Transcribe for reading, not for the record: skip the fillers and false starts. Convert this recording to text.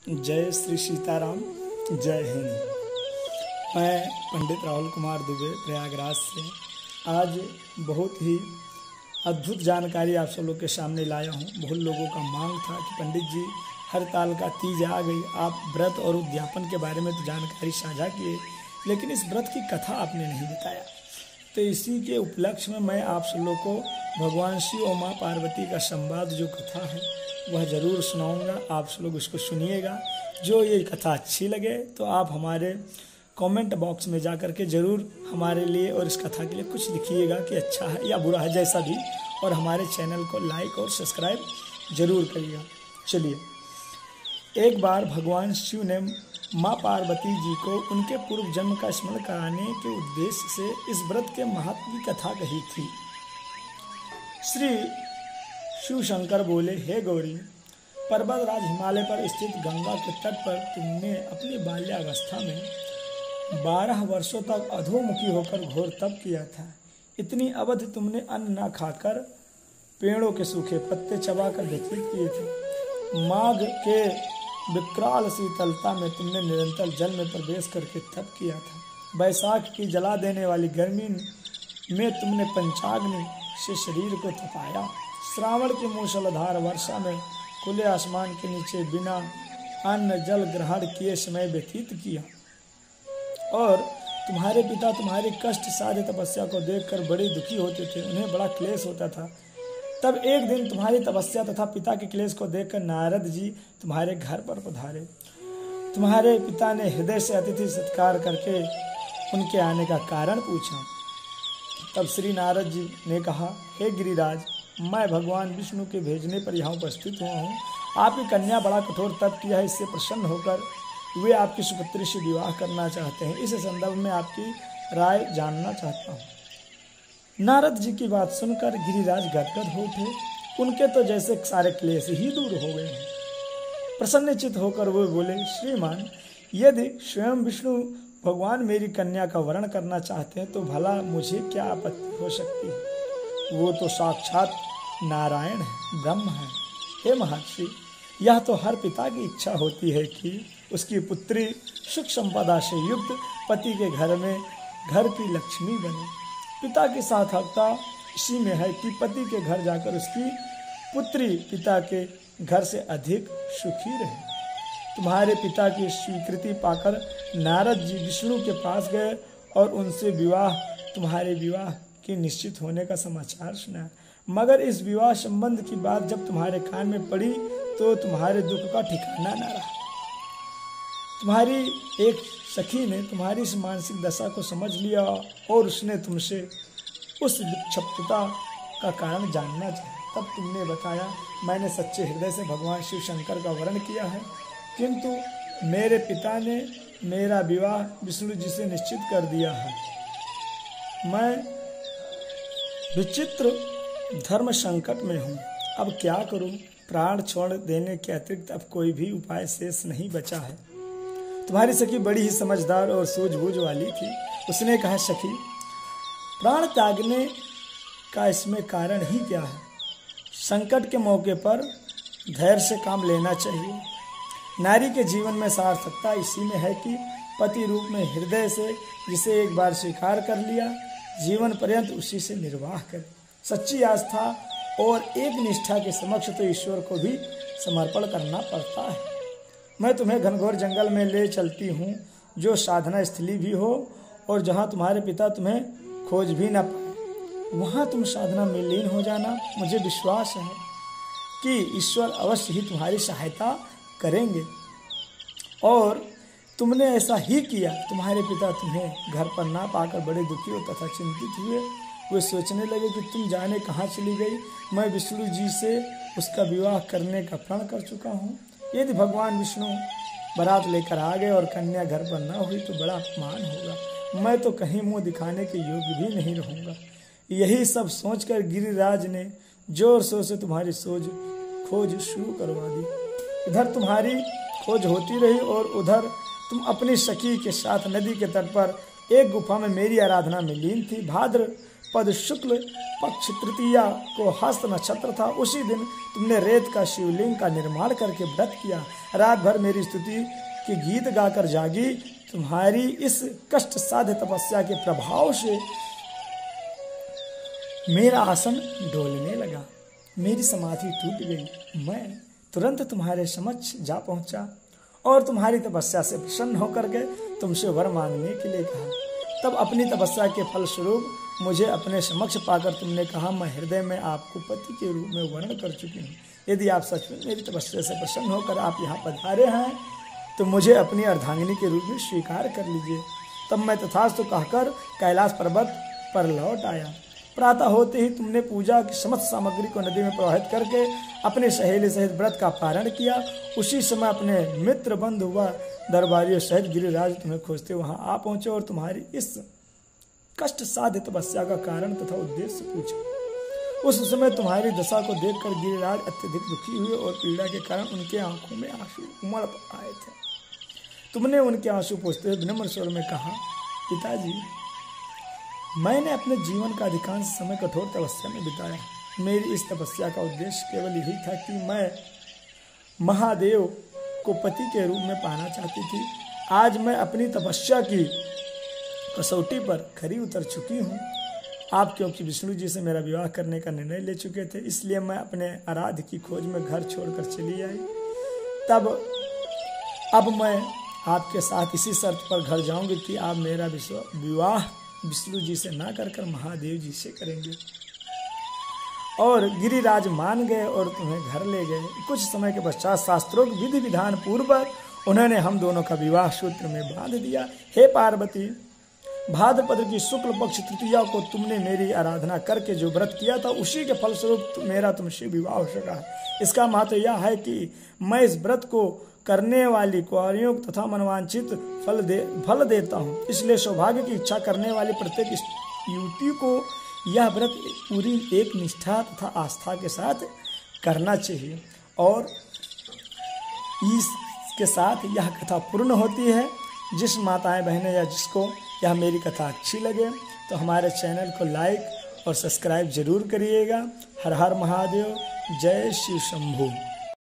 जय श्री सीताराम, जय हिंद। मैं पंडित राहुल कुमार दुबे प्रयागराज से आज बहुत ही अद्भुत जानकारी आप सब लोग के सामने लाया हूँ। बहुत लोगों का मांग था कि पंडित जी हरताल का तीज आ गई, आप व्रत और उद्यापन के बारे में तो जानकारी साझा किए, लेकिन इस व्रत की कथा आपने नहीं बताया। तो इसी के उपलक्ष्य में मैं आप सब लोग को भगवान शिव और माँ पार्वती का संवाद जो कथा है वह ज़रूर सुनाऊंगा। आप सब लोग उसको सुनिएगा। जो ये कथा अच्छी लगे तो आप हमारे कमेंट बॉक्स में जा कर के ज़रूर हमारे लिए और इस कथा के लिए कुछ लिखिएगा कि अच्छा है या बुरा है, जैसा भी, और हमारे चैनल को लाइक और सब्सक्राइब जरूर करिएगा। चलिए, एक बार भगवान शिव ने माँ पार्वती जी को उनके पूर्व जन्म का स्मरण कराने के उद्देश्य से इस व्रत के महत्व की कथा कही थी। श्री शिव शंकर बोले, हे गौरी, पर्वतराज हिमालय पर स्थित गंगा के तट पर तुमने अपनी बाल्यावस्था में 12 वर्षों तक अधोमुखी होकर घोर तप किया था। इतनी अवधि तुमने अन्न न खाकर पेड़ों के सूखे पत्ते चबाकर व्यतीत किए थे। माघ के विकराल शीतलता में तुमने निरंतर जल में प्रवेश करके तप किया था। बैसाख की जला देने वाली गर्मी में तुमने पंचाग्नि से शरीर को तपाया। श्रावण की मूसलाधार वर्षा में खुले आसमान के नीचे बिना अन्न जल ग्रहण किए समय व्यतीत किया। और तुम्हारे पिता तुम्हारी कष्ट साध्य तपस्या को देखकर बड़े दुखी होते थे, उन्हें बड़ा क्लेश होता था। तब एक दिन तुम्हारी तपस्या तथा पिता के क्लेश को देखकर नारद जी तुम्हारे घर पर पधारे। तुम्हारे पिता ने हृदय से अतिथि सत्कार करके उनके आने का कारण पूछा। तब श्री नारद जी ने कहा, हे गिरिराज, मैं भगवान विष्णु के भेजने पर यहाँ उपस्थित हुआ हूँ। आपकी कन्या बड़ा कठोर तप किया है, इससे प्रसन्न होकर वे आपकी सुपुत्री से विवाह करना चाहते हैं। इस संदर्भ में आपकी राय जानना चाहता हूँ। नारद जी की बात सुनकर गिरिराज गदगद हो उठे। उनके तो जैसे सारे क्लेश ही दूर हो गए हैं। प्रसन्नचित होकर वो बोले, श्रीमान, यदि स्वयं विष्णु भगवान मेरी कन्या का वरण करना चाहते हैं तो भला मुझे क्या आपत्ति हो सकती है। वो तो साक्षात नारायण है, ब्रह्म है। हे महर्षि, यह तो हर पिता की इच्छा होती है कि उसकी पुत्री सुख संपदा से युक्त पति के घर में घर की लक्ष्मी बने। पिता की सार्थकता इसी में है कि पति के घर जाकर उसकी पुत्री पिता के घर से अधिक सुखी रहे। तुम्हारे पिता की स्वीकृति पाकर नारद जी विष्णु के पास गए और उनसे तुम्हारे विवाह के निश्चित होने का समाचार सुना। मगर इस विवाह संबंध की बात जब तुम्हारे कान में पड़ी तो तुम्हारे दुख का ठिकाना न रहा। तुम्हारी एक सखी ने तुम्हारी इस मानसिक दशा को समझ लिया और उसने तुमसे उस विक्षिप्तता का कारण जानना चाहा। तब तुमने बताया, मैंने सच्चे हृदय से भगवान शिव शंकर का वरण किया है, किंतु मेरे पिता ने मेरा विवाह विष्णु जी से निश्चित कर दिया है। मैं विचित्र धर्म संकट में हूँ, अब क्या करूँ। प्राण छोड़ देने के अतिरिक्त अब कोई भी उपाय शेष नहीं बचा है। तुम्हारी सखी बड़ी ही समझदार और सूझबूझ वाली थी। उसने कहा, सखी, प्राण त्यागने का इसमें कारण ही क्या है। संकट के मौके पर धैर्य से काम लेना चाहिए। नारी के जीवन में सार्थकता इसी में है कि पति रूप में हृदय से जिसे एक बार स्वीकार कर लिया, जीवन पर्यंत उसी से निर्वाह करे। सच्ची आस्था और एक निष्ठा के समक्ष तो ईश्वर को भी समर्पण करना पड़ता है। मैं तुम्हें घनघोर जंगल में ले चलती हूँ, जो साधना स्थली भी हो और जहाँ तुम्हारे पिता तुम्हें खोज भी न पाए। वहाँ तुम साधना में लीन हो जाना। मुझे विश्वास है कि ईश्वर अवश्य ही तुम्हारी सहायता करेंगे। और तुमने ऐसा ही किया। तुम्हारे पिता तुम्हें घर पर ना पाकर बड़े दुखी और तथा चिंतित हुए। वे सोचने लगे कि तुम जाने कहाँ चली गई। मैं विष्णु जी से उसका विवाह करने का प्रण कर चुका हूँ। यदि भगवान विष्णु बारात लेकर आ गए और कन्या घर पर न हुई तो बड़ा अपमान होगा। मैं तो कहीं मुंह दिखाने के योग्य भी नहीं रहूँगा। यही सब सोचकर गिरिराज ने जोर शोर से तुम्हारी खोज शुरू करवा दी। इधर तुम्हारी खोज होती रही और उधर तुम अपनी सखी के साथ नदी के तट पर एक गुफा में मेरी आराधना में लीन थी। भाद्रपद शुक्ल पक्ष तृतीया को हस्त नक्षत्र था। उसी दिन तुमने रेत का शिवलिंग का निर्माण करके व्रत किया। रात भर मेरी स्तुति के गीत गाकर जागी। तुम्हारी इस कष्ट साध्य तपस्या के प्रभाव से मेरा आसन डोलने लगा, मेरी समाधि टूट गई। मैं तुरंत तुम्हारे समक्ष जा पहुंचा और तुम्हारी तपस्या से प्रसन्न होकर के तुमसे वर मांगने के लिए कहा। तब अपनी तपस्या के फलस्वरूप मुझे अपने समक्ष पाकर तुमने कहा, मैं हृदय में आपको पति के रूप में वर्ण कर चुकी हूँ। यदि आप सचमुच मेरी तपस्या से प्रसन्न होकर आप यहाँ पधारे हैं तो मुझे अपनी अर्धांगिनी के रूप में स्वीकार कर लीजिए। तब मैं तथास्तु कहकर कैलाश पर्वत पर लौट आया। प्रातः होते ही तुमने पूजा की समस्त सामग्री को नदी में प्रवाहित करके अपने सहेली सहित व्रत का पारण किया। उसी समय अपने मित्र बंधु व दरबारियों सहित गिरिराज तुम्हें खोजते वहां आ पहुंचे और तुम्हारी इस कष्ट साध्य तपस्या का कारण तथा उद्देश्य पूछा। उस समय तुम्हारी दशा को देखकर गिरिराज अत्यधिक दुखी हुए और पीड़ा के कारण उनके आंखों में आंसू उमड़ आए थे। तुमने उनके आंसू पोंछते हुए विनम्र स्वर में कहा, पिताजी, मैंने अपने जीवन का अधिकांश समय कठोर तपस्या में बिताया। मेरी इस तपस्या का उद्देश्य केवल यही था कि मैं महादेव को पति के रूप में पाना चाहती थी। आज मैं अपनी तपस्या की कसौटी पर खरी उतर चुकी हूँ। आप क्योंकि विष्णु जी से मेरा विवाह करने का निर्णय ले चुके थे, इसलिए मैं अपने आराध्य की खोज में घर छोड़कर चली आई। अब मैं आपके साथ इसी शर्त पर घर जाऊंगी कि आप मेरा विवाह विष्णु जी से ना कर महादेव जी से करेंगे। और गिरिराज मान गए और तुम्हें घर ले गए। कुछ समय के पश्चात शास्त्रोक्त विधि विधान पूर्वक उन्होंने हम दोनों का विवाह सूत्र में बांध दिया। हे पार्वती, भाद्रपद की शुक्ल पक्ष तृतीया को तुमने मेरी आराधना करके जो व्रत किया था उसी के फलस्वरूप मेरा तुमसे विवाह हो सका है। इसका महत्व यह है कि मैं इस व्रत को करने वाली कुंवारियों तथा मनवांछित फल देता हूँ। इसलिए सौभाग्य की इच्छा करने वाली प्रत्येक युवती को यह व्रत पूरी एक निष्ठा तथा आस्था के साथ करना चाहिए। और इसके साथ यह कथा पूर्ण होती है। जिस माताएं बहनें या जिसको यह मेरी कथा अच्छी लगे तो हमारे चैनल को लाइक और सब्सक्राइब जरूर करिएगा। हर हर महादेव, जय शिव शंभू।